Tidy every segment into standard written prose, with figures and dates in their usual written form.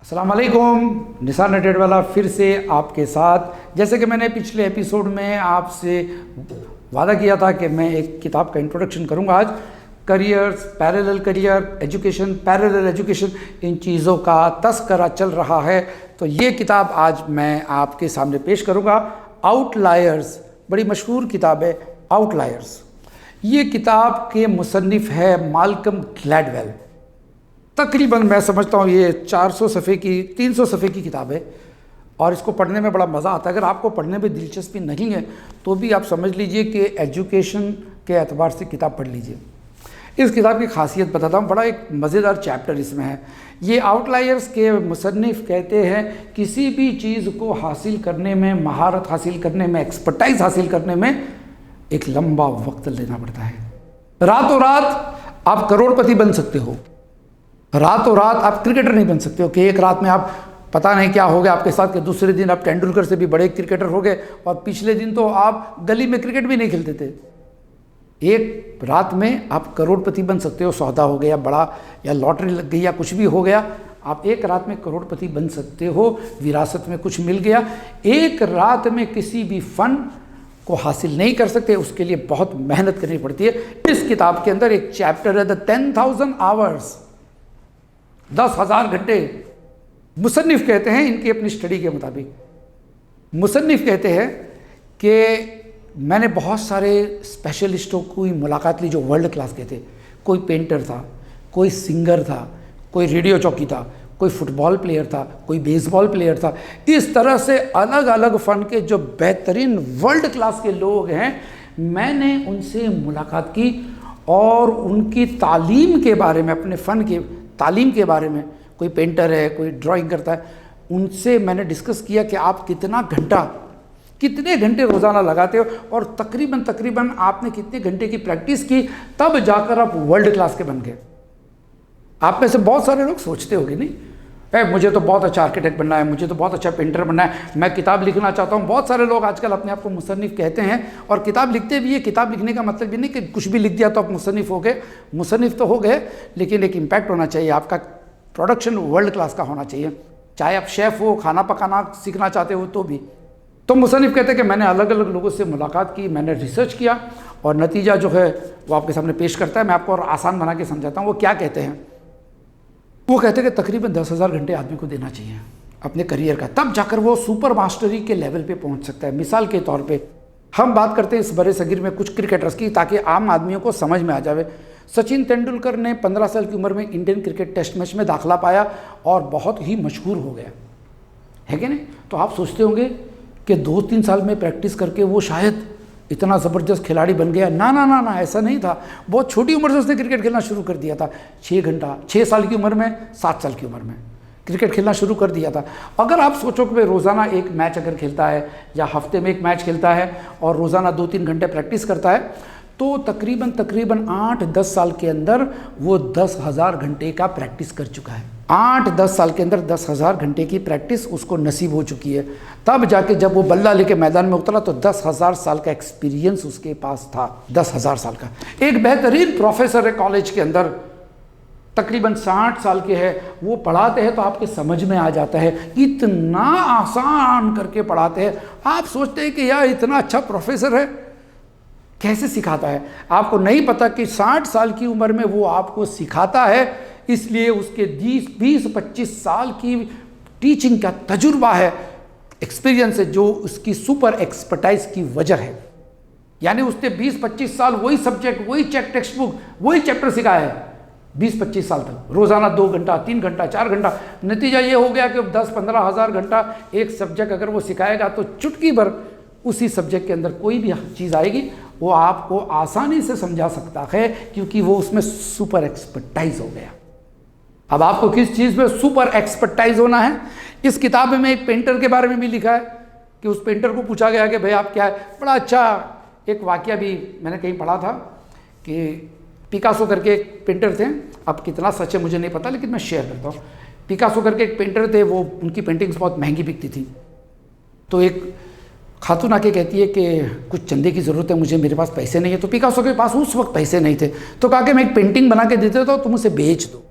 अस्सलाम वालेकुम, निसार नटेड वाला फिर से आपके साथ। जैसे कि मैंने पिछले एपिसोड में आपसे वादा किया था कि मैं एक किताब का इंट्रोडक्शन करूंगा आज। Careers, parallel career, education, parallel education, इन चीज़ों का तस्करा चल रहा है। तो ये किताब आज मैं आपके सामने पेश करूंगा। आउटलायर्स, बड़ी मशहूर किताब है आउटलायर्स। ये किताब के मुसन्निफ़ है माल्कम ग्लैडवेल। तकरीबन मैं समझता हूँ ये 400 सफ़े की 300 सफ़े की किताब है और इसको पढ़ने में बड़ा मज़ा आता है। अगर आपको पढ़ने में दिलचस्पी नहीं है तो भी आप समझ लीजिए कि एजुकेशन के एतबार से किताब पढ़ लीजिए। इस किताब की खासियत बताता हूँ, बड़ा एक मज़ेदार चैप्टर इसमें है। ये आउटलायर्स के मुसन्निफ़ कहते हैं किसी भी चीज़ को हासिल करने में, महारत हासिल करने में, एक्सपर्टाइज हासिल करने में एक लंबा वक्त लेना पड़ता है। रातों रात आप करोड़पति बन सकते हो, रातों रात आप क्रिकेटर नहीं बन सकते हो कि एक रात में आप पता नहीं क्या हो गया आपके साथ कि दूसरे दिन आप तेंदुलकर से भी बड़े क्रिकेटर हो गए और पिछले दिन तो आप गली में क्रिकेट भी नहीं खेलते थे। एक रात में आप करोड़पति बन सकते हो। सौदा हो गया बड़ा या लॉटरी लग गई या कुछ भी हो गया, आप एक रात में करोड़पति बन सकते हो। विरासत में कुछ मिल गया, एक रात में किसी भी फन को हासिल नहीं कर सकते, उसके लिए बहुत मेहनत करनी पड़ती है। इस किताब के अंदर एक चैप्टर है द 10,000 आवर्स, 10,000 घंटे। मुसन्निफ़ कहते हैं, इनकी अपनी स्टडी के मुताबिक मुसन्निफ़ कहते हैं कि मैंने बहुत सारे स्पेशलिस्टों की मुलाकात ली जो वर्ल्ड क्लास के थे। कोई पेंटर था, कोई सिंगर था, कोई रेडियो जॉकी था, कोई फुटबॉल प्लेयर था, कोई बेसबॉल प्लेयर था। इस तरह से अलग अलग फ़न के जो बेहतरीन वर्ल्ड क्लास के लोग हैं, मैंने उनसे मुलाकात की और उनकी तालीम के बारे में, अपने फ़न की तालीम के बारे में, कोई पेंटर है, कोई ड्राइंग करता है, उनसे मैंने डिस्कस किया कि आप कितने घंटे रोज़ाना लगाते हो और तकरीबन आपने कितने घंटे की प्रैक्टिस की, तब जाकर आप वर्ल्ड क्लास के बन गए। आप में से बहुत सारे लोग सोचते होंगे नहीं, मुझे तो बहुत अच्छा आर्किटेक्ट बनना है, मुझे तो बहुत अच्छा पेंटर बनना है, मैं किताब लिखना चाहता हूँ। बहुत सारे लोग आजकल अपने आप को मुसन्निफ़ कहते हैं और किताब लिखते भी है। किताब लिखने का मतलब ये नहीं कि कुछ भी लिख दिया तो आप मुसन्निफ़ हो गए। मुसन्निफ़ तो हो गए, लेकिन एक इम्पैक्ट होना चाहिए, आपका प्रोडक्शन वर्ल्ड क्लास का होना चाहिए। चाहे आप शेफ़ हो, खाना पकाना सीखना चाहते हो तो भी। तो मुसन्निफ़ कहते हैं कि मैंने अलग अलग लोगों से मुलाकात की, मैंने रिसर्च किया और नतीजा जो है वो आपके सामने पेश करता है। मैं आपको और आसान बना के समझाता हूँ। वो क्या कहते हैं? वो कहते हैं कि तकरीबन 10,000 घंटे आदमी को देना चाहिए अपने करियर का, तब जाकर वो सुपर मास्टरी के लेवल पे पहुंच सकता है। मिसाल के तौर पे हम बात करते हैं इस बड़े सगीर में कुछ क्रिकेटर्स की, ताकि आम आदमियों को समझ में आ जाए। सचिन तेंदुलकर ने 15 साल की उम्र में इंडियन क्रिकेट टेस्ट मैच में दाखिला पाया और बहुत ही मशहूर हो गया, है कि नहीं? तो आप सोचते होंगे कि 2-3 साल में प्रैक्टिस करके वो शायद इतना ज़बरदस्त खिलाड़ी बन गया। ना ना ना ना, ऐसा नहीं था। बहुत छोटी उम्र से उसने क्रिकेट खेलना शुरू कर दिया था। 6 साल की उम्र में, 7 साल की उम्र में क्रिकेट खेलना शुरू कर दिया था। अगर आप सोचो कि रोज़ाना एक मैच अगर खेलता है या हफ्ते में एक मैच खेलता है और रोज़ाना 2-3 घंटे प्रैक्टिस करता है, तो तकरीबन 8-10 साल के अंदर वो 10,000 घंटे का प्रैक्टिस कर चुका है। 8-10 साल के अंदर 10,000 घंटे की प्रैक्टिस उसको नसीब हो चुकी है। तब जाके जब वो बल्ला लेके मैदान में उतरा तो 10,000 साल का एक्सपीरियंस उसके पास था। 10,000 साल का। एक बेहतरीन प्रोफेसर है कॉलेज के अंदर, तकरीबन 60 साल के हैं। वो पढ़ाते हैं तो आपके समझ में आ जाता है, इतना आसान करके पढ़ाते हैं। आप सोचते हैं कि यार इतना अच्छा प्रोफेसर है, कैसे सिखाता है? आपको नहीं पता कि 60 साल की उम्र में वो आपको सिखाता है, इसलिए उसके 20-25 साल की टीचिंग का तजुर्बा है, एक्सपीरियंस है, जो उसकी सुपर एक्सपर्टाइज की वजह है। यानी उसने 20-25 साल वही सब्जेक्ट, वही टेक्स्ट बुक, वही चैप्टर सिखाया है 20-25 साल तक, रोज़ाना 2 घंटा, 3 घंटा, 4 घंटा। नतीजा ये हो गया कि 10-15 हज़ार घंटा एक सब्जेक्ट अगर वो सिखाएगा तो चुटकी भर उसी सब्जेक्ट के अंदर कोई भी चीज़ आएगी वो आपको आसानी से समझा सकता है, क्योंकि वो उसमें सुपर एक्सपर्टाइज हो गया। अब आपको किस चीज़ में सुपर एक्सपर्टाइज होना है? इस किताब में एक पेंटर के बारे में भी लिखा है कि उस पेंटर को पूछा गया कि भाई आप क्या है। बड़ा अच्छा एक वाकया भी मैंने कहीं पढ़ा था कि पिकासो करके एक पेंटर थे। अब कितना सच है मुझे नहीं पता, लेकिन मैं शेयर करता हूँ। पिकासो करके एक पेंटर थे, वो उनकी पेंटिंग्स बहुत महंगी बिकती थी। तो एक खातून आके कहती है कि कुछ चंदे की ज़रूरत है मुझे, मेरे पास पैसे नहीं है। तो पिकासो के पास उस वक्त पैसे नहीं थे, तो कहा कि मैं एक पेंटिंग बना के देता हूँ, तुम उसे बेच दो।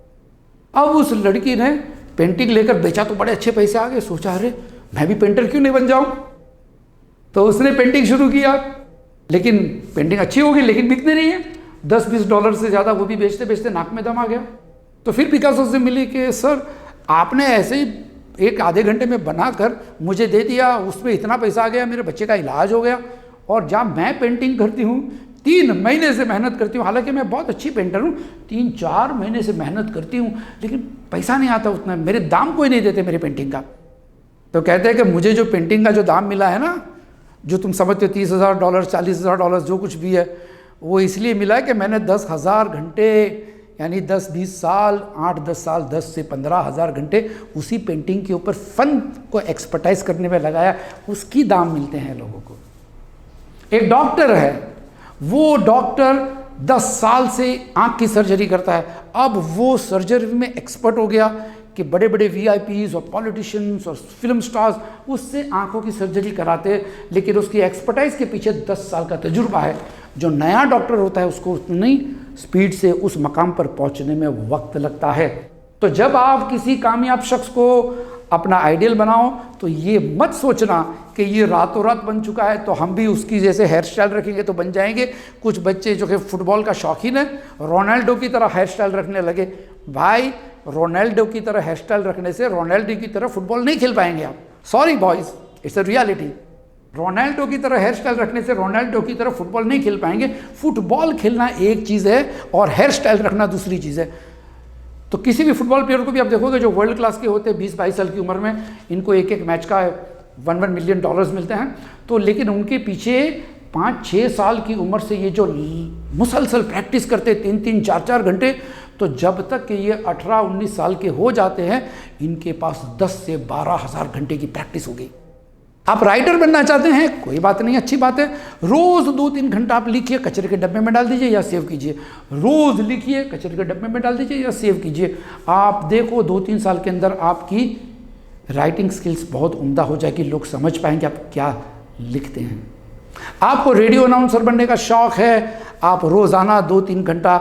अब उस लड़की ने पेंटिंग लेकर बेचा तो बड़े अच्छे पैसे आ गए। सोचा अरे मैं भी पेंटर क्यों नहीं बन जाऊं। तो उसने पेंटिंग शुरू किया, लेकिन पेंटिंग अच्छी होगी लेकिन बिकने नहीं है। $10-20 से ज़्यादा वो भी बेचते बेचते नाक में दम आ गया। तो फिर पिकासो से मिली कि सर आपने ऐसे ही 1 आधे घंटे में बनाकर मुझे दे दिया, उसमें इतना पैसा आ गया, मेरे बच्चे का इलाज हो गया। और जहाँ मैं पेंटिंग करती हूँ 3 महीने से मेहनत करती हूँ, हालांकि मैं बहुत अच्छी पेंटर हूँ, 3-4 महीने से मेहनत करती हूँ, लेकिन पैसा नहीं आता उतना, मेरे दाम कोई नहीं देते मेरी पेंटिंग का। तो कहते हैं कि मुझे जो पेंटिंग का जो दाम मिला है ना, जो तुम समझते हो $30,000 $40,000 जो कुछ भी है, वो इसलिए मिला है कि मैंने 10,000 घंटे यानी 10-20 साल 8-10 साल 10 से 15,000 घंटे उसी पेंटिंग के ऊपर फन को एक्सपर्टाइज करने में लगाया, उसकी दाम मिलते हैं लोगों को। एक डॉक्टर है, वो डॉक्टर 10 साल से आँख की सर्जरी करता है, अब वो सर्जरी में एक्सपर्ट हो गया कि बड़े बड़े VIPs और पॉलिटिशियंस और फिल्म स्टार्स उससे आंखों की सर्जरी कराते हैं, लेकिन उसकी एक्सपर्टाइज के पीछे 10 साल का तजुर्बा है। जो नया डॉक्टर होता है उसको उतनी स्पीड से उस मकाम पर पहुंचने में वक्त लगता है। तो जब आप किसी कामयाब शख्स को अपना आइडियल बनाओ तो ये मत सोचना कि ये रातों रात बन चुका है तो हम भी उसकी जैसे हेयर स्टाइल रखेंगे तो बन जाएंगे। कुछ बच्चे जो कि फुटबॉल का शौकीन है, रोनाल्डो की तरह हेयर स्टाइल रखने लगे। भाई रोनाल्डो की तरह हेयर स्टाइल रखने से रोनाल्डो की तरह फुटबॉल नहीं खेल पाएंगे आप। Sorry boys, it's a reality. Ronaldo की तरह हेयर स्टाइल रखने से रोनाल्डो की तरह फुटबॉल नहीं खेल पाएंगे। फुटबॉल खेलना एक चीज़ है और हेयर स्टाइल रखना दूसरी चीज़ है। तो किसी भी फुटबॉल प्लेयर को भी आप देखोगे जो वर्ल्ड क्लास के होते हैं 20-22 साल की उम्र में, इनको एक मैच का $1 मिलियन मिलते हैं। तो लेकिन उनके पीछे 5-6 साल की उम्र से ये जो मुसलसल प्रैक्टिस करते 3-3 4-4 घंटे, तो जब तक कि ये 18-19 साल के हो जाते हैं इनके पास 10 से 12,000 घंटे की प्रैक्टिस हो गई। आप राइटर बनना चाहते हैं, कोई बात नहीं, अच्छी बात है। रोज़ 2-3 घंटा आप लिखिए, कचरे के डब्बे में डाल दीजिए या सेव कीजिए। रोज़ लिखिए, कचरे के डब्बे में डाल दीजिए या सेव कीजिए। आप देखो 2-3 साल के अंदर आपकी राइटिंग स्किल्स बहुत उम्दा हो जाएगी, लोग समझ पाएंगे आप क्या लिखते हैं। आपको रेडियो अनाउंसर बनने का शौक़ है, आप रोज़ाना 2-3 घंटा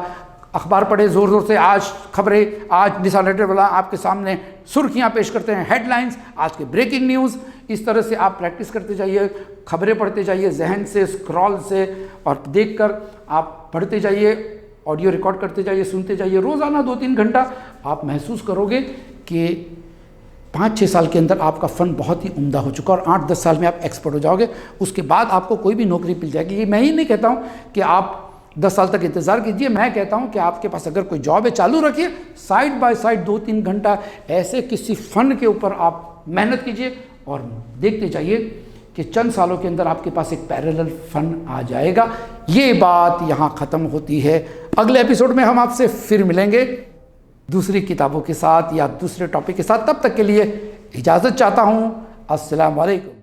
अखबार पढ़े ज़ोर ज़ोर से। आज खबरें, आज निशान लेटर वाला आपके सामने सुर्खियां पेश करते हैं, हेडलाइंस, आज के ब्रेकिंग न्यूज़। इस तरह से आप प्रैक्टिस करते जाइए, खबरें पढ़ते जाइए, जहन से, स्क्रॉल से, और देखकर आप पढ़ते जाइए, ऑडियो रिकॉर्ड करते जाइए, सुनते जाइए। रोज़ाना 2-3 घंटा आप महसूस करोगे कि 5-6 साल के अंदर आपका फ़न बहुत ही उम्दा हो चुका और 8-10 साल में आप एक्सपर्ट हो जाओगे। उसके बाद आपको कोई भी नौकरी मिल जाएगी। ये मैं ही नहीं कहता हूँ कि आप 10 साल तक इंतज़ार कीजिए, मैं कहता हूँ कि आपके पास अगर कोई जॉब है चालू रखिए, साइड बाय साइड 2-3 घंटा ऐसे किसी फ़न के ऊपर आप मेहनत कीजिए और देखते जाइए कि चंद सालों के अंदर आपके पास एक पैरेलल फ़न आ जाएगा। ये बात यहाँ ख़त्म होती है। अगले एपिसोड में हम आपसे फिर मिलेंगे दूसरी किताबों के साथ या दूसरे टॉपिक के साथ। तब तक के लिए इजाज़त चाहता हूँ। अस्सलाम वालेकुम।